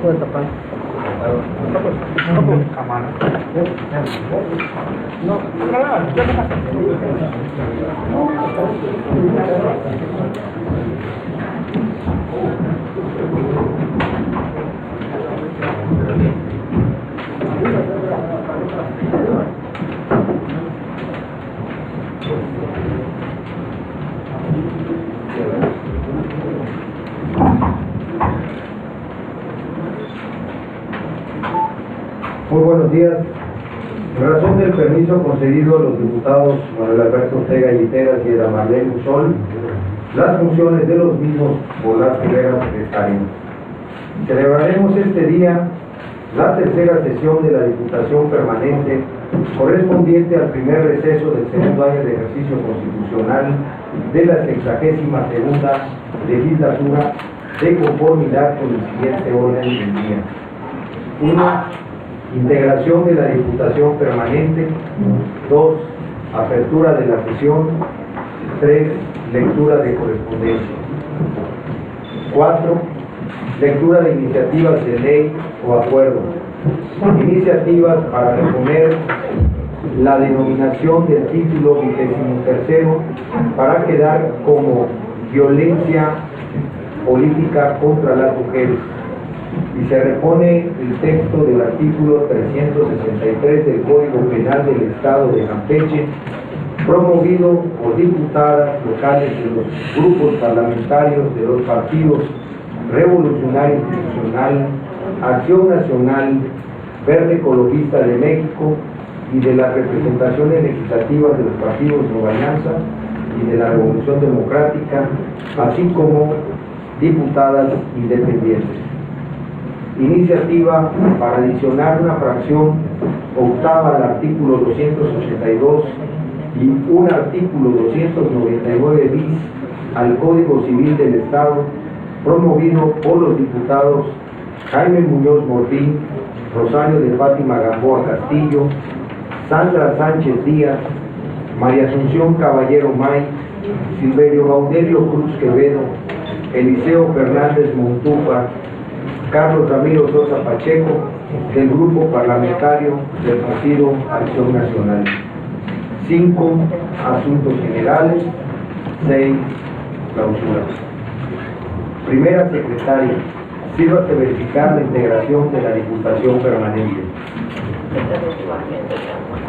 Puede tapar. Muy buenos días. En razón del permiso concedido a los diputados Manuel Alberto Ortega Lleteras y Eda Marlene Usol, las funciones de los mismos por las primeras secretarias. Celebraremos este día la tercera sesión de la Diputación Permanente correspondiente al primer receso del segundo año de ejercicio constitucional de la 62ª Legislatura, de conformidad con el siguiente orden del día. 1. Integración de la Diputación Permanente. 2. Apertura de la sesión. 3. Lectura de correspondencia. 4. Lectura de iniciativas de ley o acuerdo. Iniciativas para reponer la denominación del título 23º para quedar como violencia política contra las mujeres. Y se repone el texto del artículo 363 del Código Penal del Estado de Campeche, promovido por diputadas locales de los grupos parlamentarios de los partidos Revolucionario Institucional, Acción Nacional, Verde Ecologista de México y de las representaciones legislativas de los partidos Nueva Alianza y de la Revolución Democrática, así como diputadas independientes. Iniciativa para adicionar una fracción octava al artículo 282 y un artículo 299 bis al Código Civil del Estado, promovido por los diputados Jaime Muñoz Morfín, Rosario de Fátima Gamboa Castillo, Sandra Sánchez Díaz, María Asunción Caballero May, Silverio Gaudelio Cruz Quevedo, Eliseo Fernández Montufa, Carlos Ramiro Sosa Pacheco, del Grupo Parlamentario del Partido Acción Nacional. 5. Asuntos generales. 6. Clausura. Primera secretaria, sírvase verificar la integración de la Diputación Permanente.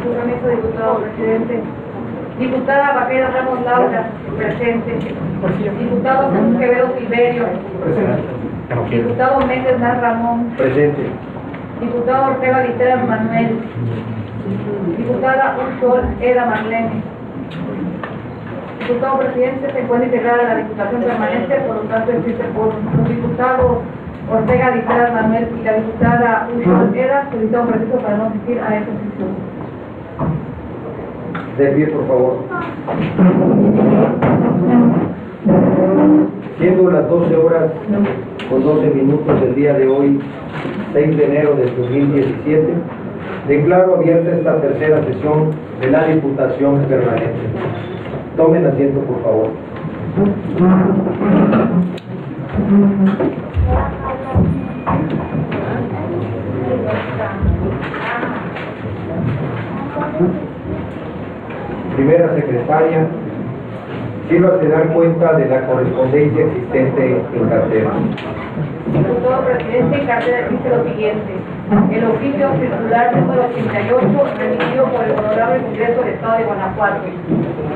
Permiso, diputado presidente. Diputada Vaquera Ramos Laura, presente. Diputado Cruz Quevedo Silverio. Presente. Diputado Méndez Mar Ramón. Presente. Diputado Ortega Lleteras Manuel. Diputada Usol Eda Marlene. Diputado presidente, se encuentra integrada a la Diputación Permanente, por lo tanto existe por los diputados Ortega Lleteras Manuel y la diputada Usol Eda, solicitamos permiso para no asistir a esta sesión. De pie, por favor. Siendo las 12 horas con 12 minutos del día de hoy, 6 de enero del 2017, declaro abierta esta tercera sesión de la Diputación Permanente. Tomen asiento, por favor. Primera secretaria, sírvase dar cuenta de la correspondencia existente en cartera. Diputado presidente, en cartera dice lo siguiente: el oficio circular número 88, remitido por el Honorable Congreso del Estado de Guanajuato.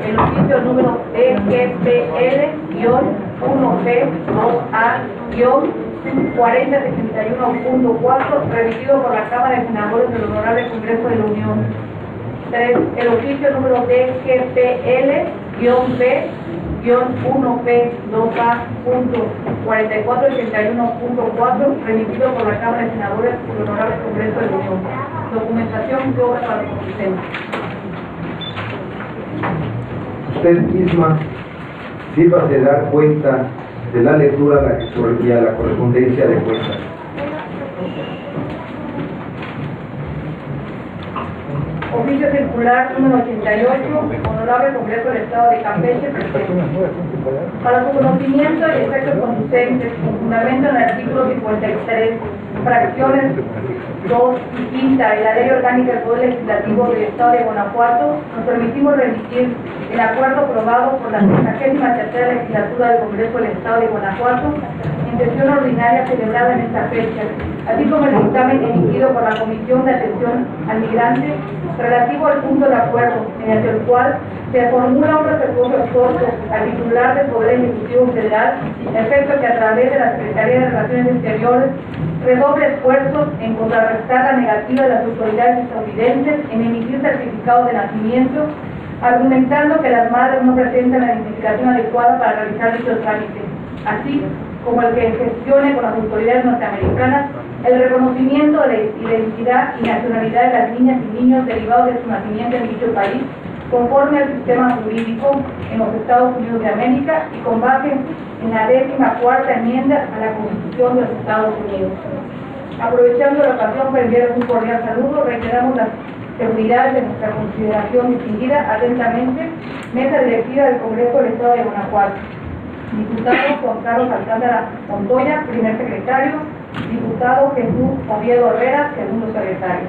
El oficio número EGPL-1G2A-4061.4, remitido por la Cámara de Senadores del Honorable Congreso de la Unión. 3. El oficio número DGPL-1P-2A.4481.4, remitido por la Cámara de Senadores del Honorable Congreso de la Unión. Documentación que obra para los asistentes. Usted misma sírvase dar cuenta de la lectura y a la correspondencia de cuentas. Oficio circular número 88, Honorable Congreso del Estado de Campeche, presente. Para su conocimiento y efectos conducentes, con fundamento en el artículo 53, fracciones 2 y quinta de la Ley Orgánica del Poder Legislativo del Estado de Guanajuato, nos permitimos remitir el acuerdo aprobado por la 63ª Legislatura del Congreso del Estado de Guanajuato en sesión ordinaria celebrada en esta fecha, así como el dictamen emitido por la Comisión de Atención al Migrante relativo al punto de acuerdo, mediante el cual se formula un respetuoso exhorto al titular del Poder Ejecutivo Federal, efecto que a través de la Secretaría de Relaciones Exteriores redoble esfuerzos en contrarrestar la negativa de las autoridades estadounidenses en emitir certificados de nacimiento, argumentando que las madres no presentan la identificación adecuada para realizar dichos trámites, así como el que gestione con las autoridades norteamericanas el reconocimiento de la identidad y nacionalidad de las niñas y niños derivados de su nacimiento en dicho país, conforme al sistema jurídico en los Estados Unidos de América y con base en la 14ª enmienda a la Constitución de los Estados Unidos. Aprovechando la ocasión para enviar un cordial saludo, reiteramos las seguridades de nuestra consideración distinguida. Atentamente, Mesa Directiva del Congreso del Estado de Guanajuato. Diputado Juan Carlos Alcántara Montoya, primer secretario. Diputado Jesús Oviedo Herrera, segundo secretario.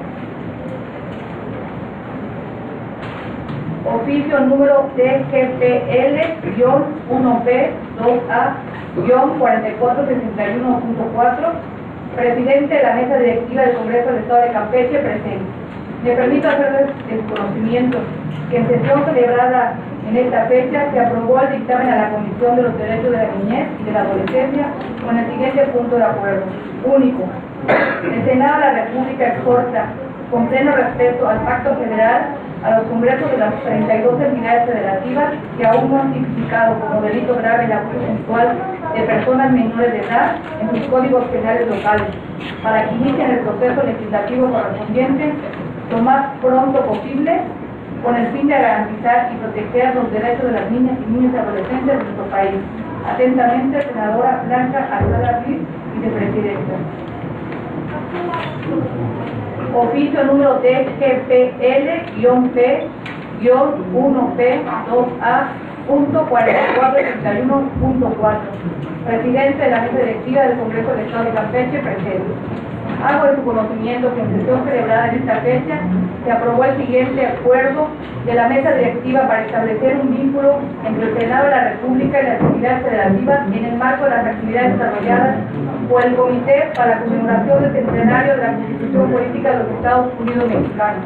Oficio número DGPL-1P2A-4461.4, presidente de la Mesa Directiva del Congreso del Estado de Campeche, presente. Me permito hacerles el conocimiento que en sesión celebrada en esta fecha se aprobó el dictamen a la Comisión de los Derechos de la Niñez y de la Adolescencia con el siguiente punto de acuerdo. Único. El Senado de la República exhorta, con pleno respeto al Pacto Federal, a los congresos de las 32 entidades federativas que aún no han tipificado como delito grave el abuso sexual de personas menores de edad en sus códigos penales locales, para que inicien el proceso legislativo correspondiente lo más pronto posible, con el fin de garantizar y proteger los derechos de las niñas y niños y adolescentes de nuestro país. Atentamente, senadora Blanca Alcalá Ruiz, vicepresidenta. Oficio número DGPL-1P2A.4461.4, presidente de la Mesa Directiva del Congreso del Estado de Campeche, presente. Hago de su conocimiento que en sesión celebrada en esta fecha se aprobó el siguiente acuerdo de la Mesa Directiva para establecer un vínculo entre el Senado de la República y las entidades federativas en el marco de las actividades desarrolladas por el Comité para la Conmemoración del Centenario de la Constitución Política de los Estados Unidos Mexicanos.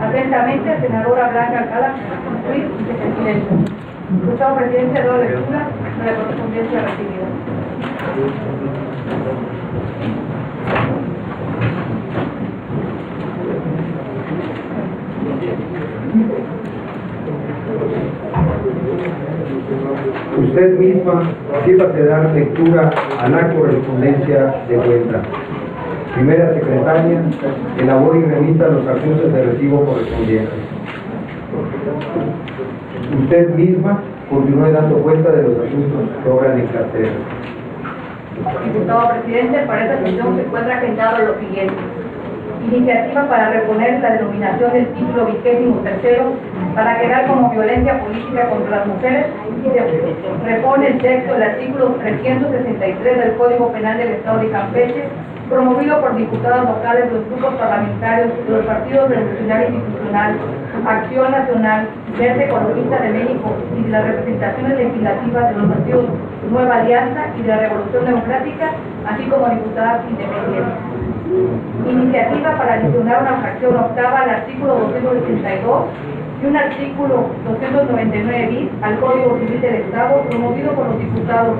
Atentamente, senadora Blanca Alcalá Ruiz, vicepresidenta. Gustavo Presidente, doy lectura de la correspondencia recibida. Usted misma sírvase dar lectura a la correspondencia de cuenta. Primera secretaria, elabore y remita los asuntos de recibo correspondientes. Usted misma continúe dando cuenta de los asuntos que obran en cartera. Diputado Presidente, para esta sesión se encuentra agendado lo siguiente. Iniciativa para reponer la denominación del título 23º para quedar como violencia política contra las mujeres y se repone el texto del artículo 363 del Código Penal del Estado de Campeche, promovido por diputados locales de los grupos parlamentarios de los partidos Revolucionario Institucional, Acción Nacional, Verde Ecologista de México y de las representaciones legislativas de los partidos Nueva Alianza y de la Revolución Democrática, así como diputadas independientes. Iniciativa para adicionar una fracción octava al artículo 282 y un artículo 299 bis al Código Civil del Estado, promovido por los diputados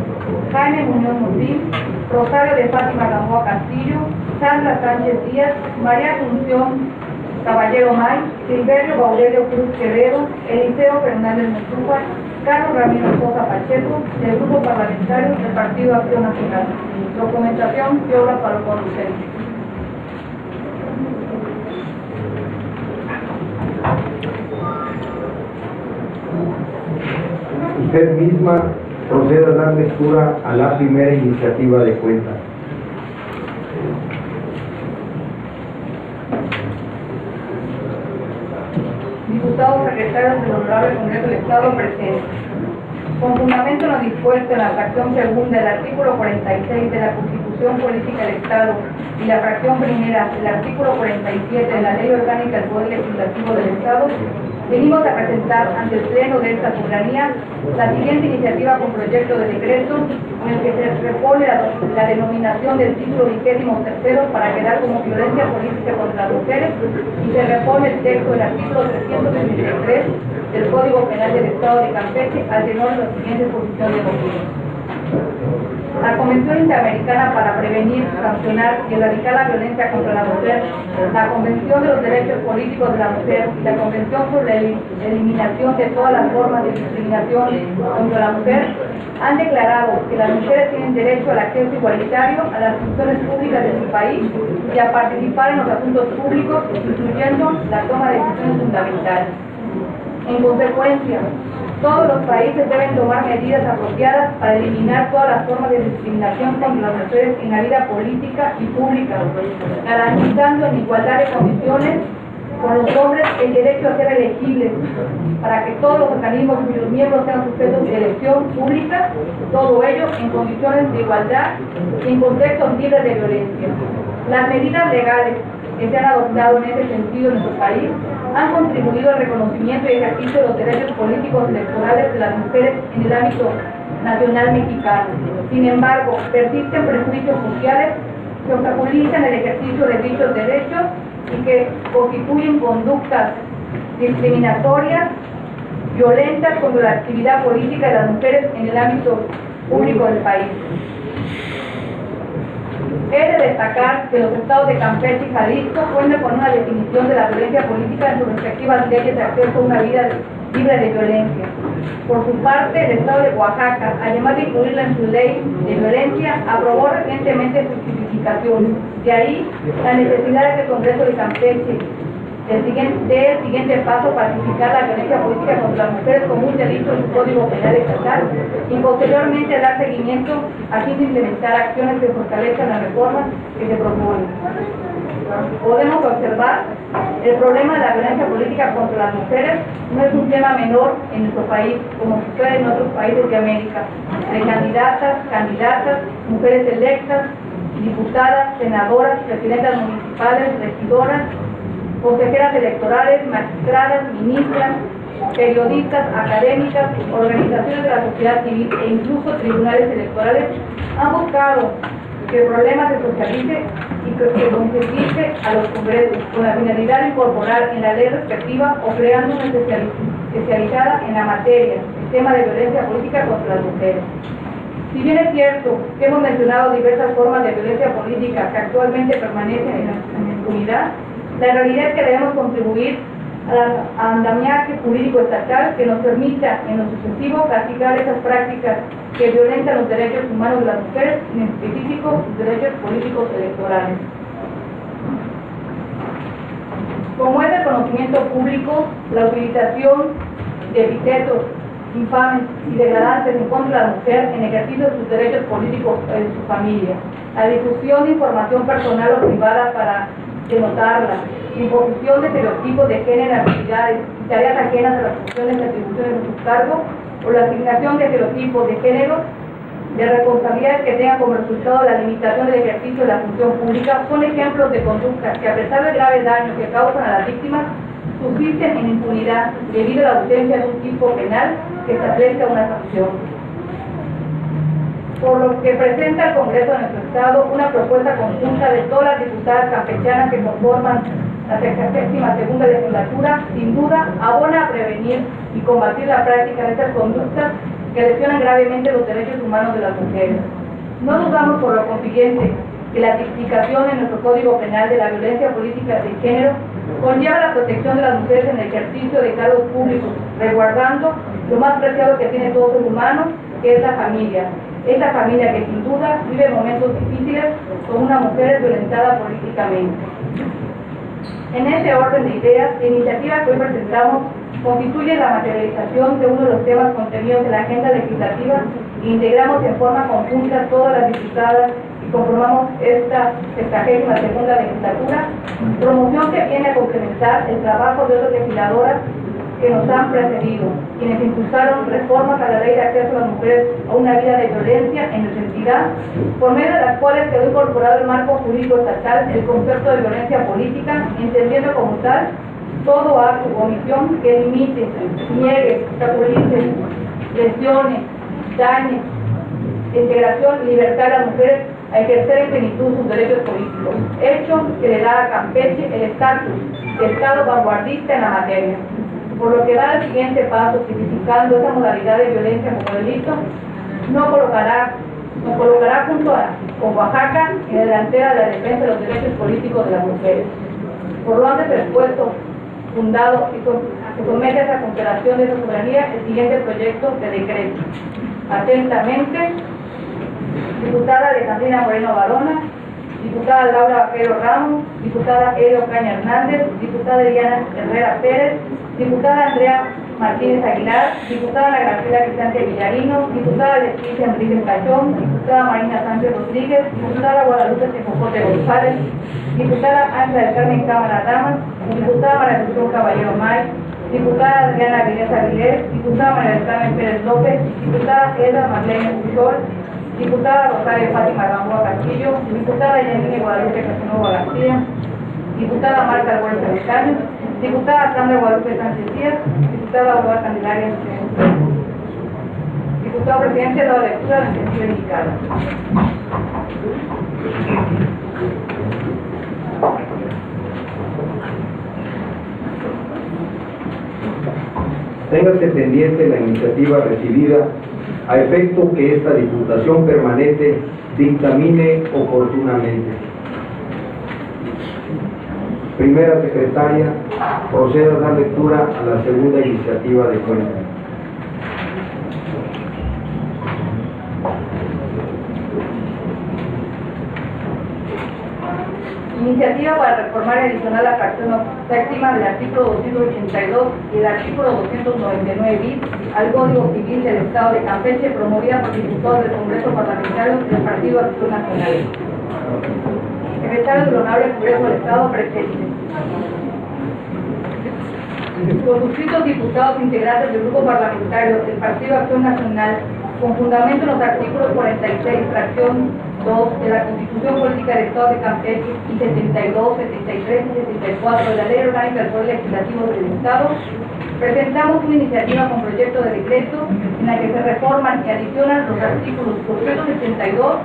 Jaime Muñoz Motín, Rosario de Fátima Gamboa Castillo, Sandra Sánchez Díaz, María Asunción Caballero May, Silverio Baurelio Cruz Quevedo, Eliseo Fernández Montúa, Carlos Ramiro Sosa Pacheco, del Grupo Parlamentario del Partido Acción Nacional. Documentación y obras para los conducentes. Usted misma proceda a dar lectura a la primera iniciativa de cuenta. diputados secretarios del Honorable Congreso del Estado presentes. Con fundamento en lo dispuesto en la fracción segunda del artículo 46 de la Constitución Política del Estado y la fracción primera del artículo 47 de la Ley Orgánica del Poder Legislativo del Estado, venimos a presentar ante el Pleno de esta soberanía la siguiente iniciativa con proyecto de decreto en el que se repone la denominación del título 23º para quedar como violencia política contra las mujeres y se repone el texto del artículo 333 del Código Penal del Estado de Campeche al tenor de la siguiente exposición de motivos. La Convención Interamericana para Prevenir, Sancionar y Erradicar la Violencia contra la Mujer, la Convención de los Derechos Políticos de la Mujer y la Convención sobre la Eliminación de todas las formas de discriminación contra la mujer han declarado que las mujeres tienen derecho al acceso igualitario a las funciones públicas de su país y a participar en los asuntos públicos, incluyendo la toma de decisiones fundamentales. En consecuencia, todos los países deben tomar medidas apropiadas para eliminar todas las formas de discriminación contra las mujeres en la vida política y pública, garantizando en igualdad de condiciones con los hombres el derecho a ser elegibles, para que todos los organismos cuyos miembros sean sujetos de elección pública, todo ello en condiciones de igualdad y en contextos libres de violencia. Las medidas legales que se han adoptado en ese sentido en nuestro país han contribuido al reconocimiento y ejercicio de los derechos políticos electorales de las mujeres en el ámbito nacional mexicano. Sin embargo, persisten prejuicios sociales que obstaculizan el ejercicio de dichos derechos y que constituyen conductas discriminatorias, violentas contra la actividad política de las mujeres en el ámbito público del país. He de destacar que los estados de Campeche y Jalisco cuentan con una definición de la violencia política en sus respectivas leyes de acceso a una vida libre de violencia. Por su parte, el estado de Oaxaca, además de incluirla en su ley de violencia, aprobó recientemente su tipificación. De ahí la necesidad de que el Congreso de Campeche dé el siguiente paso para tipificar la violencia política contra las mujeres como un delito en su Código Penal estatal y posteriormente dar seguimiento a fin de implementar acciones que fortalezcan las reformas que se proponen. Podemos observar el problema de la violencia política contra las mujeres no es un tema menor en nuestro país, como sucede en otros países de América. Candidatas, mujeres electas, diputadas, senadoras, presidentas municipales, regidoras, consejeras electorales, magistradas, ministras, periodistas, académicas, organizaciones de la sociedad civil e incluso tribunales electorales han buscado que el problema se socialice y que se concientice a los congresos con la finalidad de incorporar en la ley respectiva o creando una especializada en la materia, el tema de violencia política contra las mujeres. Si bien es cierto que hemos mencionado diversas formas de violencia política que actualmente permanecen en la impunidad, la realidad es que debemos contribuir al andamiaje jurídico estatal que nos permita en lo sucesivo castigar esas prácticas que violentan los derechos humanos de las mujeres, en específico los derechos políticos electorales. Como es de conocimiento público, la utilización de epítetos infames y degradantes en contra de la mujer en ejercicio de sus derechos políticos en su familia, la difusión de información personal o privada para denotarla, imposición de estereotipos de género en actividades y tareas ajenas a las funciones y atribuciones de sus cargos, o la asignación de estereotipos de género de responsabilidades que tengan como resultado la limitación del ejercicio de la función pública, son ejemplos de conductas que, a pesar del grave daño que causan a las víctimas, subsisten en impunidad debido a la ausencia de un tipo penal que establezca una sanción. Por lo que presenta al Congreso de nuestro Estado una propuesta conjunta de todas las diputadas campechanas que conforman la 62ª Legislatura, sin duda abona a prevenir y combatir la práctica de estas conductas que lesionan gravemente los derechos humanos de las mujeres. No dudamos por lo consiguiente que la tipificación en nuestro Código Penal de la violencia política de género conlleva la protección de las mujeres en el ejercicio de cargos públicos, resguardando lo más preciado que tiene todo ser humano, que es la familia. Esta familia que sin duda vive momentos difíciles con una mujer violentada políticamente. En este orden de ideas, la iniciativa que hoy presentamos constituye la materialización de uno de los temas contenidos en la agenda legislativa e integramos en forma conjunta todas las diputadas y conformamos esta 62ª Legislatura, promoción que viene a complementar el trabajo de otras legisladoras que nos han precedido, quienes impulsaron reformas a la ley de acceso a las mujeres a una vida de violencia en nuestra entidad, por medio de las cuales quedó incorporado el marco jurídico estatal el concepto de violencia política, entendiendo como tal todo acto o omisión que limite, niegue, obstaculice, lesione, dañe, integración y libertad de las mujeres a ejercer en plenitud sus derechos políticos, hecho que le da a Campeche el estatus de Estado vanguardista en la materia. Por lo que da el siguiente paso, tipificando esa modalidad de violencia como delito, nos colocará con Oaxaca en la delantera de la defensa de los derechos políticos de las mujeres. Por lo antes expuesto, fundado y se somete a esa consideración de esa soberanía el siguiente proyecto de decreto. Atentamente, diputada Alejandrina Moreno Barona, diputada Laura Vaquero Ramos, diputada Elio Caña Hernández, diputada Eliana Herrera Pérez, diputada Andrea Martínez Aguilar, diputada Ana Graciela Cristante Villarino, diputada Leticia Enríquez Cachón, diputada Marina Sánchez Rodríguez, diputada Guadalupe Tejocote González, diputada Ángela del Carmen Cámara Damas, diputada María Asunción Caballero May, diputada Adriana Avilés Avilés, diputada María del Carmen Pérez López, diputada Elda Marlene Pujol, diputada Rosario Fátima Gamboa Castillo, diputada Yanine Guadalupe Casanova García, diputada Marta Álvarez Alejandro, diputada Sandra Guadalupe Sánchez Díaz, diputada Aurora Candelaria, diputado presidente de la lectura del sentido indicado. Téngase pendiente la iniciativa recibida a efecto que esta Diputación Permanente dictamine oportunamente. Primera secretaria, proceda a dar lectura a la segunda iniciativa de cuenta. Iniciativa para reformar y adicionar la fracción séptima del artículo 282 y el artículo 299 bis al Código Civil del Estado de Campeche, promovida por diputados del Congreso Parlamentario del Partido Acción Nacional. Secretario del Honorable Congreso del Estado presente. Los suscritos diputados integrantes del Grupo Parlamentario del Partido Acción Nacional, con fundamento en los artículos 46, fracción 2 de la Constitución Política del Estado de Campeche y 72, 73 y 74 de la Ley Orgánica del Poder Legislativo del Estado, presentamos una iniciativa con proyecto de decreto en la que se reforman y adicionan los artículos 272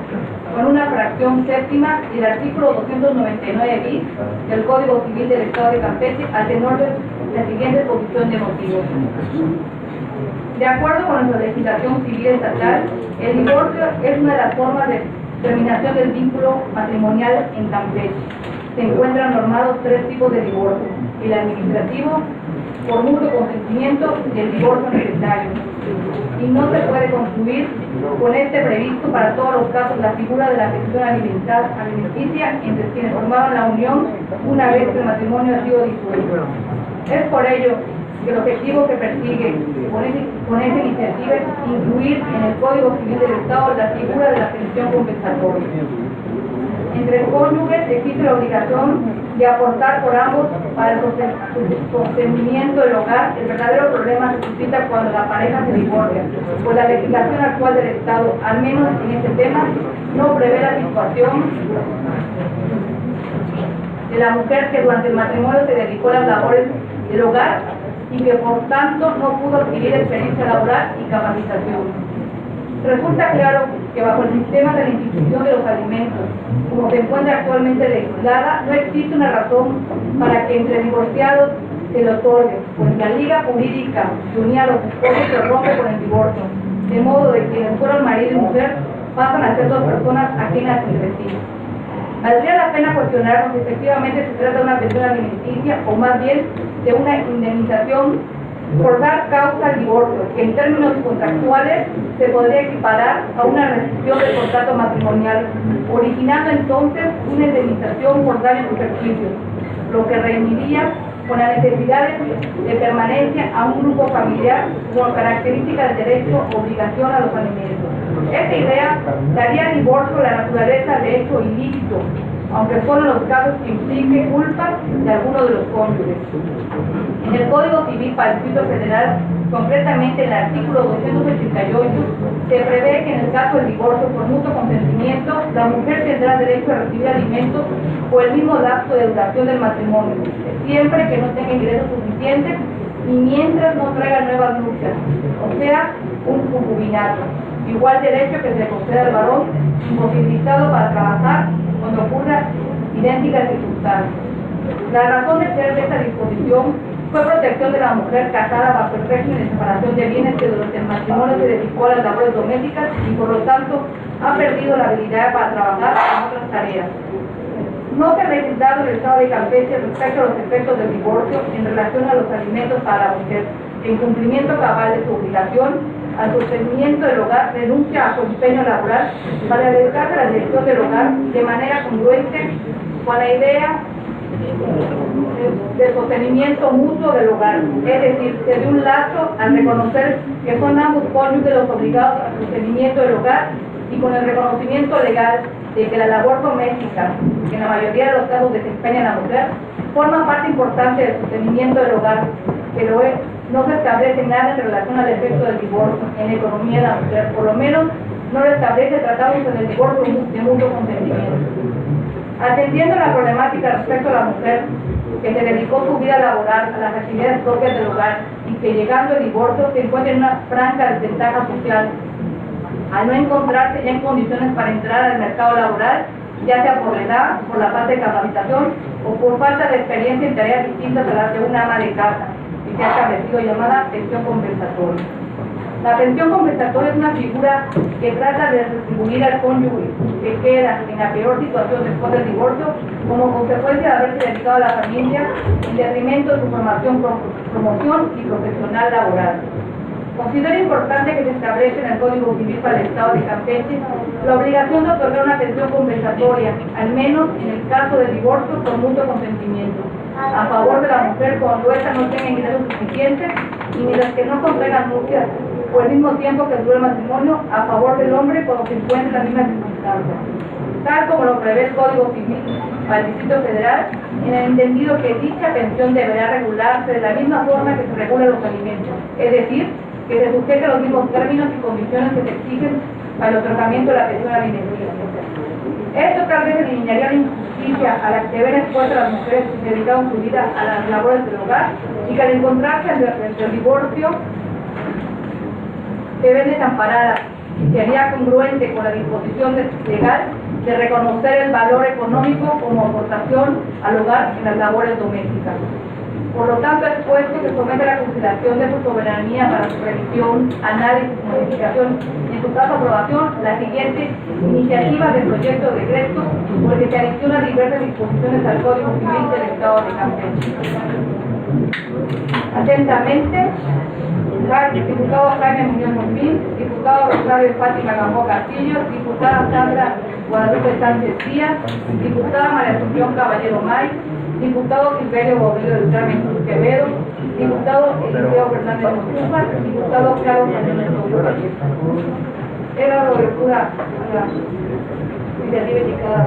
con una fracción séptima y el artículo 299 bis del Código Civil del Estado de Campeche al tenor de la siguiente exposición de motivos. De acuerdo con nuestra legislación civil estatal, el divorcio es una de las formas de terminación del vínculo matrimonial en Campeche. Se encuentran normados 3 tipos de divorcio: el administrativo, por mutuo consentimiento, y el divorcio necesario. Y no se puede concluir con este previsto para todos los casos la figura de la pensión alimenticia entre quienes formaron la unión una vez que el matrimonio ha sido disuelto. Es por ello que el objetivo que persigue con esta iniciativa es incluir en el Código Civil del Estado la figura de la pensión compensatoria. Entre cónyuges existe la obligación de aportar por ambos para el sostenimiento del hogar. El verdadero problema se suscita cuando la pareja se divorcia, pues la legislación actual del Estado, al menos en este tema, no prevé la situación de la mujer que durante el matrimonio se dedicó a las labores del hogar y que por tanto no pudo adquirir experiencia laboral y capacitación. Resulta claro que bajo el sistema de la institución de los alimentos, como se encuentra actualmente legislada, no existe una razón para que entre divorciados se le otorgue, pues la liga jurídica que unía a los esposos se rompe con el divorcio, de modo de que quienes fueron marido y mujer pasan a ser 2 personas ajenas entre sí. Valdría la pena cuestionarnos si efectivamente se trata de una pensión alimenticia o más bien de una indemnización por dar causa al divorcio, que en términos contractuales se podría equiparar a una rescisión del contrato matrimonial, originando entonces una indemnización por daños y perjuicios, lo que reuniría con la necesidad de permanencia a un grupo familiar con características de derecho o obligación a los alimentos. Esta idea daría al divorcio la naturaleza de hecho ilícito, aunque solo en los casos que implique culpa de alguno de los cónyuges. En el Código Civil para el Distrito Federal, concretamente en el artículo 288, se prevé que en el caso del divorcio por mutuo consentimiento, la mujer tendrá derecho a recibir alimentos por el mismo lapso de duración del matrimonio, siempre que no tenga ingresos suficientes y mientras no traiga nuevas nupcias, o sea, un concubinato. Igual derecho que se le concede al varón imposibilitado para trabajar cuando ocurra idénticas circunstancias. La razón de ser de esta disposición fue protección de la mujer casada bajo el régimen de separación de bienes que durante el matrimonio se dedicó a las labores domésticas y por lo tanto ha perdido la habilidad para trabajar en otras tareas. No se ha legislado el Estado de Campeche respecto a los efectos del divorcio en relación a los alimentos para la mujer, en cumplimiento cabal de su obligación al sostenimiento del hogar, renuncia a su empeño laboral para dedicarse a la dirección del hogar de manera congruente con la idea del sostenimiento mutuo del hogar, es decir, que de un lado al reconocer que son ambos cónyuges los obligados al sostenimiento del hogar y con el reconocimiento legal de que la labor doméstica, que en la mayoría de los casos desempeña la mujer, forma parte importante del sostenimiento del hogar, que lo es. No se establece nada en relación al efecto del divorcio en la economía de la mujer, por lo menos no lo establece tratándose del divorcio de mutuo consentimiento. Atendiendo la problemática respecto a la mujer que se dedicó su vida laboral a las actividades propias del hogar y que llegando el divorcio se encuentra en una franca desventaja social, al no encontrarse ya en condiciones para entrar al mercado laboral, ya sea por la edad, por la falta de capacitación o por falta de experiencia en tareas distintas a las de una ama de casa, y se ha establecido llamada pensión compensatoria. La pensión compensatoria es una figura que trata de retribuir al cónyuge que queda en la peor situación después del divorcio como consecuencia de haberse dedicado a la familia en detrimento de su formación, promoción y profesional laboral. Considero importante que se establezca en el Código Civil para el Estado de Campeche la obligación de otorgar una pensión compensatoria, al menos en el caso del divorcio por mutuo consentimiento, a favor de la mujer cuando ésta no tenga ingresos suficientes y mientras que no contraigan nupcias por el mismo tiempo que dure el matrimonio, a favor del hombre cuando se encuentre en las mismas circunstancias, tal como lo prevé el Código Civil para el Distrito Federal, en el entendido que dicha pensión deberá regularse de la misma forma que se regulan los alimentos, es decir, que se sujete a los mismos términos y condiciones que se exigen para el otorgamiento de la pensión alimenticia. Esto tal vez eliminaría la injusticia a la que ven expuestas las mujeres que se dedicaron su vida a las labores del hogar y que al encontrarse entre el divorcio se ven desamparadas y sería congruente con la disposición legal de reconocer el valor económico como aportación al hogar en las labores domésticas. Por lo tanto, es puesto que somete a la consideración de su soberanía para su revisión, análisis y modificación, y en su caso aprobación, la siguiente iniciativa del proyecto de decreto por el que se adiciona diversas disposiciones al Código Civil del Estado de Campeche. Atentamente, diputado Jaime Muñoz Monfín, diputado Rosario Fátima Gamboa Castillo, diputada Sandra Guadalupe Sánchez Díaz, diputada María Asunción Caballero May, diputado Silverio Bodrillo del Carmen Cruz Quevedo, diputado Eliseo Fernández Mostufa, diputado Carlos Fernández Mostufa. Era lo de pura iniciativa indicada.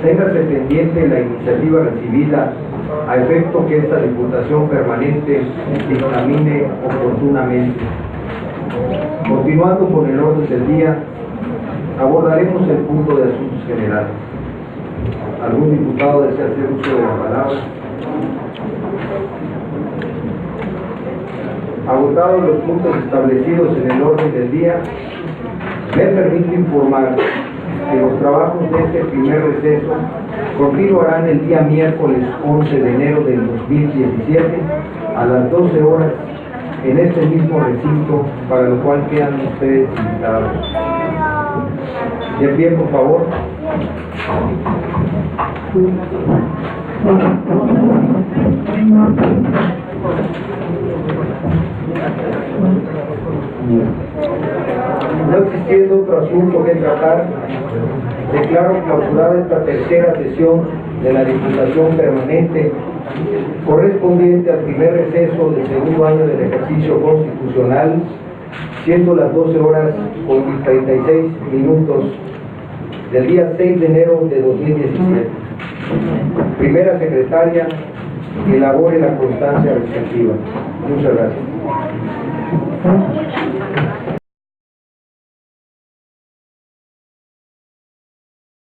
Téngase pendiente la iniciativa recibida a efecto que esta Diputación Permanente dictamine oportunamente. Continuando con el orden del día, abordaremos el punto de asuntos generales. ¿Algún diputado desea hacer uso de la palabra? Agotados los puntos establecidos en el orden del día, me permito informar que los trabajos de este primer receso continuarán el día miércoles 11 de enero del 2017 a las 12 horas en este mismo recinto, para lo cual quedan ustedes invitados. De pie, por favor. No existiendo otro asunto que tratar, declaro clausurada esta tercera sesión de la Diputación Permanente correspondiente al primer receso del segundo año del ejercicio constitucional, siendo las 12 horas con 36 minutos del día 6 de enero de 2017. Primera secretaria, elabore la constancia respectiva. Muchas gracias.